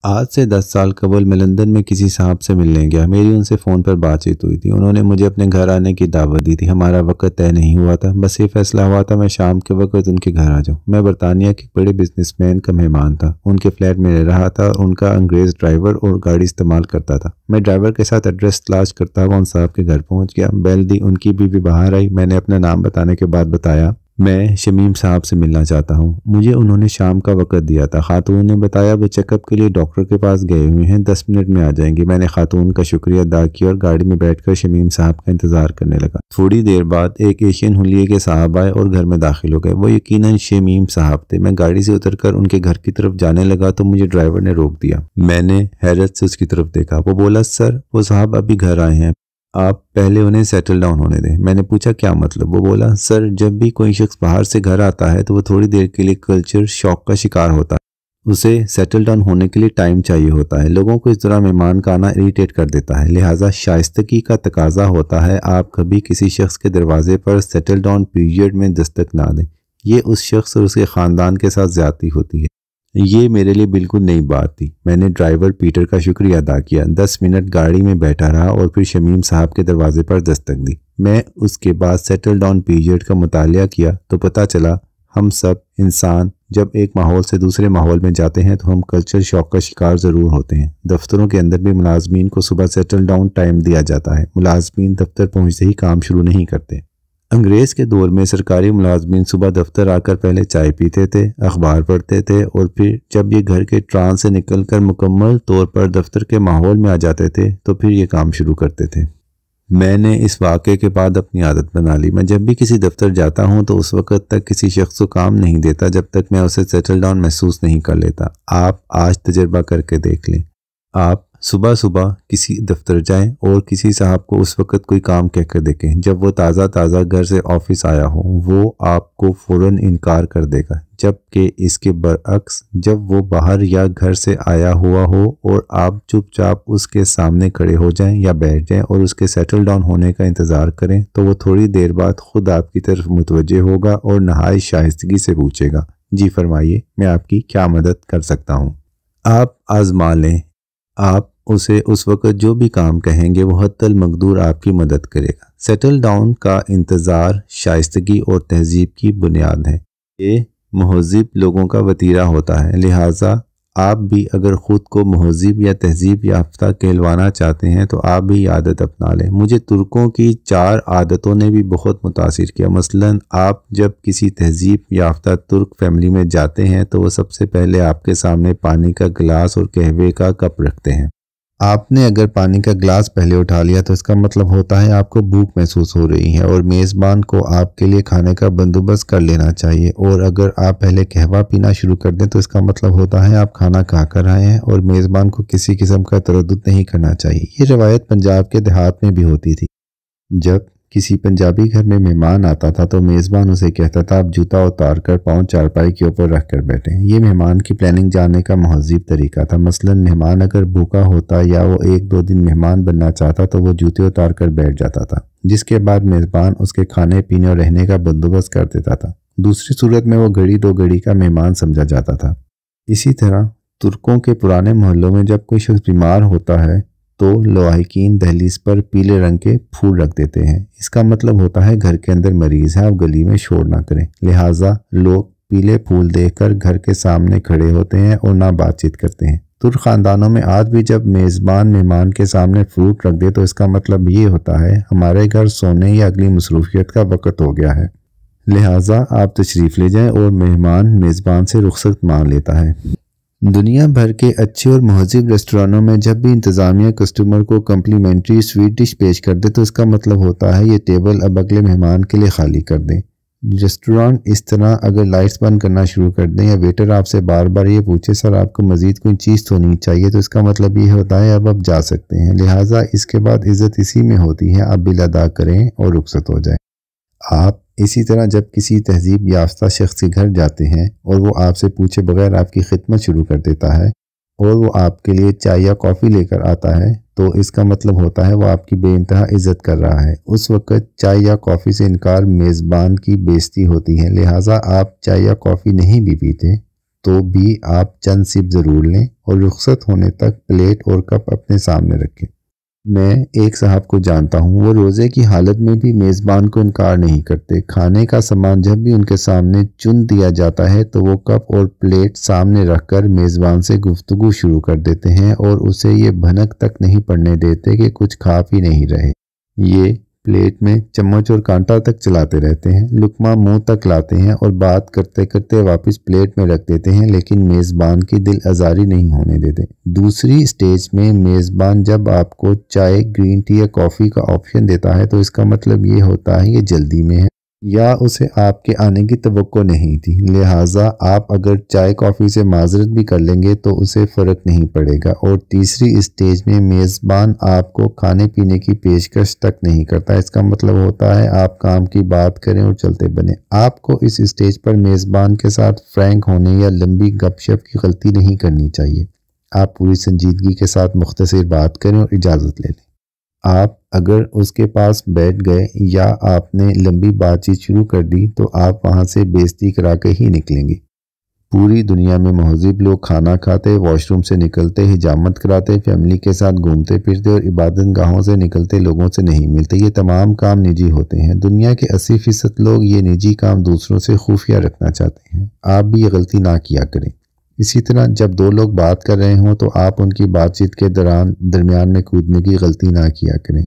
آج سے 10 سال قبل میں لندن میں کسی صاحب سے ملنے گیا۔ میری ان سے فون پر بات چیت ہوئی تھی۔ انہوں نے مجھے اپنے گھر آنے کی دعوت دی تھی۔ ہمارا وقت طے نہیں ہوا تھا، بس یہ فیصلہ ہوا تھا میں شام کے وقت ان کے گھر آ جاؤں۔ میں برطانیہ کے بڑے بزنس مین کا مہمان تھا، ان کے فلیٹ میں رہ رہا تھا اور ان کا انگریز ڈرائیور اور گاڑی استعمال کرتا تھا۔ میں ڈرائیور کے ساتھ ایڈریس تلاش کرتا ہوا ان صاحب کے گھر پہنچ گیا۔ بیل دی، ان کی بیوی باہر آئی۔ میں نے اپنا نام بتانے کے بعد بتایا میں شمیم صاحب سے ملنا چاہتا ہوں۔ مجھے انہوں نے شام کا وقت دیا تھا۔ خاتون نے بتایا وہ چیک اپ کے لیے ڈاکٹر کے پاس گئے ہوئے ہیں، 10 منٹ میں آ جائیں گے۔ میں نے خاتون کا شکریہ ادا کیا اور گاڑی میں بیٹھ کر شمیم صاحب کا انتظار کرنے لگا۔ تھوڑی دیر بعد ایک ایشین حلیے کے صاحب آئے اور گھر میں داخل ہو گئے۔ وہ یقیناً شمیم صاحب تھے۔ میں گاڑی سے اتر کر ان کے گھر کی طرف جانے لگا تو مجھے ڈرائیور نے روک دیا۔ میں نے حیرت سے اس کی طرف دیکھا۔ وہ بولا، سر وہ صاحب ابھی گھر آئے ہیں، آپ پہلے انہیں سیٹل ڈاؤن ہونے دیں۔ میں نے پوچھا کیا مطلب؟ وہ بولا، سر جب بھی کوئی شخص باہر سے گھر آتا ہے تو وہ تھوڑی دیر کے لیے کلچر شاک کا شکار ہوتا ہے، اسے سیٹل ڈاؤن ہونے کے لیے ٹائم چاہیے ہوتا ہے۔ لوگوں کو اس طرح مہمان کا آنا اریٹیٹ کر دیتا ہے، لہٰذا شائستگی کا تقاضا ہوتا ہے آپ کبھی کسی شخص کے دروازے پر سیٹل ڈاؤن پیریڈ میں دستک نہ دیں۔ یہ اس شخص اور اس کے خاندان کے ساتھ زیادتی ہوتی ہے۔ یہ میرے لیے بالکل نئی بات تھی۔ میں نے ڈرائیور پیٹر کا شکریہ ادا کیا، 10 منٹ گاڑی میں بیٹھا رہا اور پھر شمیم صاحب کے دروازے پر دستک دی۔ میں اس کے بعد سیٹل ڈاؤن پیریڈ کا مطالعہ کیا تو پتہ چلا ہم سب انسان جب ایک ماحول سے دوسرے ماحول میں جاتے ہیں تو ہم کلچر شاک کا شکار ضرور ہوتے ہیں۔ دفتروں کے اندر بھی ملازمین کو صبح سیٹل ڈاؤن ٹائم دیا جاتا ہے۔ ملازمین دفتر پہنچتے ہی کام شروع نہیں کرتے۔ انگریز کے دور میں سرکاری ملازمین صبح دفتر آ کر پہلے چائے پیتے تھے، اخبار پڑھتے تھے اور پھر جب یہ گھر کے ٹران سے نکل کر مکمل طور پر دفتر کے ماحول میں آ جاتے تھے تو پھر یہ کام شروع کرتے تھے۔ میں نے اس واقعے کے بعد اپنی عادت بنا لی۔ میں جب بھی کسی دفتر جاتا ہوں تو اس وقت تک کسی شخص کو کام نہیں دیتا جب تک میں اسے سیٹل ڈاؤن محسوس نہیں کر لیتا۔ آپ آج تجربہ کر کے دیکھ لیں۔ آپ صبح صبح کسی دفتر جائیں اور کسی صاحب کو اس وقت کوئی کام کہہ کر دیکھیں جب وہ تازہ گھر سے آفس آیا ہو، وہ آپ کو فوراً انکار کر دے گا، جبکہ اس کے برعکس جب وہ باہر یا گھر سے آیا ہوا ہو اور آپ چپ چاپ اس کے سامنے کھڑے ہو جائیں یا بیٹھ جائیں اور اس کے سیٹل ڈاؤن ہونے کا انتظار کریں تو وہ تھوڑی دیر بعد خود آپ کی طرف متوجہ ہوگا اور نہایت شائستگی سے پوچھے گا، جی فرمائیے، میں آپ کی کیا مدد کر سکتا ہوں؟ آپ آزما لیں، آپ اسے اس وقت جو بھی کام کہیں گے وہ حتی المقدور آپ کی مدد کرے گا۔ سیٹل ڈاؤن کا انتظار شائستگی اور تہذیب کی بنیاد ہے۔ یہ مہذب لوگوں کا وتیرہ ہوتا ہے، لہٰذا آپ بھی اگر خود کو مہذب یا تہذیب یافتہ کہلوانا چاہتے ہیں تو آپ بھی یہ عادت اپنا لیں۔ مجھے ترکوں کی 4 عادتوں نے بھی بہت متاثر کیا۔ مثلاً آپ جب کسی تہذیب یافتہ ترک فیملی میں جاتے ہیں تو وہ سب سے پہلے آپ کے سامنے پانی کا گلاس اور قہوے کا کپ رکھتے ہیں۔ آپ نے اگر پانی کا گلاس پہلے اٹھا لیا تو اس کا مطلب ہوتا ہے آپ کو بھوک محسوس ہو رہی ہے اور میزبان کو آپ کے لیے کھانے کا بندوبست کر لینا چاہیے، اور اگر آپ پہلے قہوہ پینا شروع کر دیں تو اس کا مطلب ہوتا ہے آپ کھانا کھا کر آئے ہیں اور میزبان کو کسی قسم کا تردد نہیں کرنا چاہیے۔ یہ روایت پنجاب کے دیہات میں بھی ہوتی تھی۔ جب کسی پنجابی گھر میں مہمان آتا تھا تو میزبان اسے کہتا تھا آپ جوتا اتار کر پاؤں چارپائی کے اوپر رکھ کر بیٹھیں۔ یہ مہمان کی پلاننگ جاننے کا مہذب طریقہ تھا۔ مثلاً مہمان اگر بھوکا ہوتا یا وہ 1-2 دن مہمان بننا چاہتا تو وہ جوتے اتار کر بیٹھ جاتا تھا، جس کے بعد میزبان اس کے کھانے پینے اور رہنے کا بندوبست کر دیتا تھا۔ دوسری صورت میں وہ گھڑی 2 گھڑی کا مہمان سمجھا جاتا تھا۔ اسی طرح ترکوں کے پرانے محلوں میں جب کوئی شخص بیمار ہوتا ہے تو لواحقین دہلیز پر پیلے رنگ کے پھول رکھ دیتے ہیں۔ اس کا مطلب ہوتا ہے گھر کے اندر مریض ہے، آپ گلی میں شور نہ کریں۔ لہٰذا لوگ پیلے پھول دیکھ کر گھر کے سامنے کھڑے ہوتے ہیں اور نہ بات چیت کرتے ہیں۔ ترک خاندانوں میں آج بھی جب میزبان مہمان کے سامنے فروٹ رکھ دے تو اس کا مطلب یہ ہوتا ہے ہمارے گھر سونے یا اگلی مصروفیت کا وقت ہو گیا ہے، لہٰذا آپ تشریف لے جائیں، اور مہمان میزبان سے رخصت مانگ لیتا ہے۔ دنیا بھر کے اچھے اور مہذب ریسٹورانوں میں جب بھی انتظامیہ کسٹمر کو کمپلیمنٹری سویٹ ڈش پیش کر دے تو اس کا مطلب ہوتا ہے یہ ٹیبل اب اگلے مہمان کے لیے خالی کر دیں۔ ریسٹوران اس طرح اگر لائٹس بند کرنا شروع کر دیں یا ویٹر آپ سے بار بار یہ پوچھے سر آپ کو مزید کوئی چیز تو نہیں چاہیے تو اس کا مطلب یہ ہوتا ہے اب آپ جا سکتے ہیں، لہٰذا اس کے بعد عزت اسی میں ہوتی ہے، آپ بل ادا کریں اور رخصت ہو جائیں۔ آپ اسی طرح جب کسی تہذیب یافتہ شخص کے گھر جاتے ہیں اور وہ آپ سے پوچھے بغیر آپ کی خدمت شروع کر دیتا ہے اور وہ آپ کے لیے چائے یا کافی لے کر آتا ہے تو اس کا مطلب ہوتا ہے وہ آپ کی بے انتہا عزت کر رہا ہے۔ اس وقت چائے یا کافی سے انکار میزبان کی بے عزتی ہوتی ہے، لہٰذا آپ چائے یا کافی نہیں بھی پیتے تو بھی آپ چند سپ ضرور لیں اور رخصت ہونے تک پلیٹ اور کپ اپنے سامنے رکھیں۔ میں ایک صاحب کو جانتا ہوں، وہ روزے کی حالت میں بھی میزبان کو انکار نہیں کرتے۔ کھانے کا سامان جب بھی ان کے سامنے چن دیا جاتا ہے تو وہ کپ اور پلیٹ سامنے رکھ کر میزبان سے گفتگو شروع کر دیتے ہیں اور اسے یہ بھنک تک نہیں پڑنے دیتے کہ کچھ کھا پی نہیں رہے۔ یہ پلیٹ میں چمچ اور کانٹا تک چلاتے رہتے ہیں، لقمہ منہ تک لاتے ہیں اور بات کرتے کرتے واپس پلیٹ میں رکھ دیتے ہیں، لیکن میزبان کی دل آزاری نہیں ہونے دیتے۔ دوسری سٹیج میں میزبان جب آپ کو چائے، گرین ٹی یا کافی کا آپشن دیتا ہے تو اس کا مطلب یہ ہوتا ہے یہ جلدی میں ہے یا اسے آپ کے آنے کی توقع نہیں تھی، لہٰذا آپ اگر چائے کافی سے معذرت بھی کر لیں گے تو اسے فرق نہیں پڑے گا۔ اور تیسری اسٹیج میں میزبان آپ کو کھانے پینے کی پیشکش تک نہیں کرتا، اس کا مطلب ہوتا ہے آپ کام کی بات کریں اور چلتے بنیں۔ آپ کو اس اسٹیج پر میزبان کے ساتھ فرینک ہونے یا لمبی گپ شپ کی غلطی نہیں کرنی چاہیے۔ آپ پوری سنجیدگی کے ساتھ مختصر بات کریں اور اجازت لے لیں۔ آپ اگر اس کے پاس بیٹھ گئے یا آپ نے لمبی بات چیت شروع کر دی تو آپ وہاں سے بے عزتی کرا کے ہی نکلیں گے۔ پوری دنیا میں مہذب لوگ کھانا کھاتے، واش روم سے نکلتے، حجامت کراتے، فیملی کے ساتھ گھومتے پھرتے اور عبادت گاہوں سے نکلتے لوگوں سے نہیں ملتے۔ یہ تمام کام نجی ہوتے ہیں۔ دنیا کے 80% لوگ یہ نجی کام دوسروں سے خفیہ رکھنا چاہتے ہیں۔ آپ بھی یہ غلطی نہ کیا کریں۔ اسی طرح جب دو لوگ بات کر رہے ہوں تو آپ ان کی بات چیت کے درمیان میں کودنے کی غلطی نہ کیا کریں۔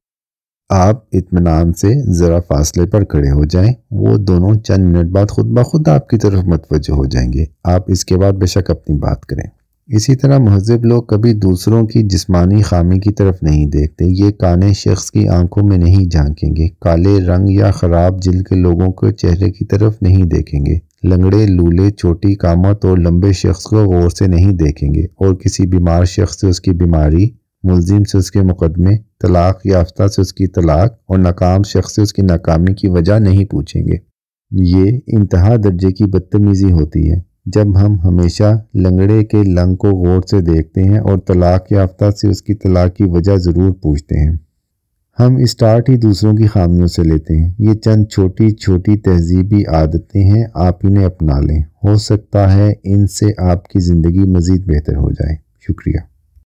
آپ اطمینان سے ذرا فاصلے پر کھڑے ہو جائیں، وہ دونوں چند منٹ بعد خود بخود آپ کی طرف متوجہ ہو جائیں گے۔ آپ اس کے بعد بے شک اپنی بات کریں۔ اسی طرح مہذب لوگ کبھی دوسروں کی جسمانی خامی کی طرف نہیں دیکھتے، یہ کانے شخص کی آنکھوں میں نہیں جھانکیں گے، کالے رنگ یا خراب جلد کے لوگوں کے چہرے کی طرف نہیں دیکھیں گے، لنگڑے، لولے، چھوٹی قامت اور لمبے شخص کو غور سے نہیں دیکھیں گے، اور کسی بیمار شخص سے اس کی بیماری، ملزم سے اس کے مقدمے، طلاق یافتہ سے اس کی طلاق اور ناکام شخص سے اس کی ناکامی کی وجہ نہیں پوچھیں گے۔ یہ انتہا درجے کی بدتمیزی ہوتی ہے جب ہم ہمیشہ لنگڑے کے لنگ کو غور سے دیکھتے ہیں اور طلاق یافتہ سے اس کی طلاق کی وجہ ضرور پوچھتے ہیں۔ ہم اسٹارٹ ہی دوسروں کی خامیوں سے لیتے ہیں۔ یہ چند چھوٹی چھوٹی تہذیبی عادتیں ہیں، آپ انہیں اپنا لیں، ہو سکتا ہے ان سے آپ کی زندگی مزید بہتر ہو جائے۔ شکریہ۔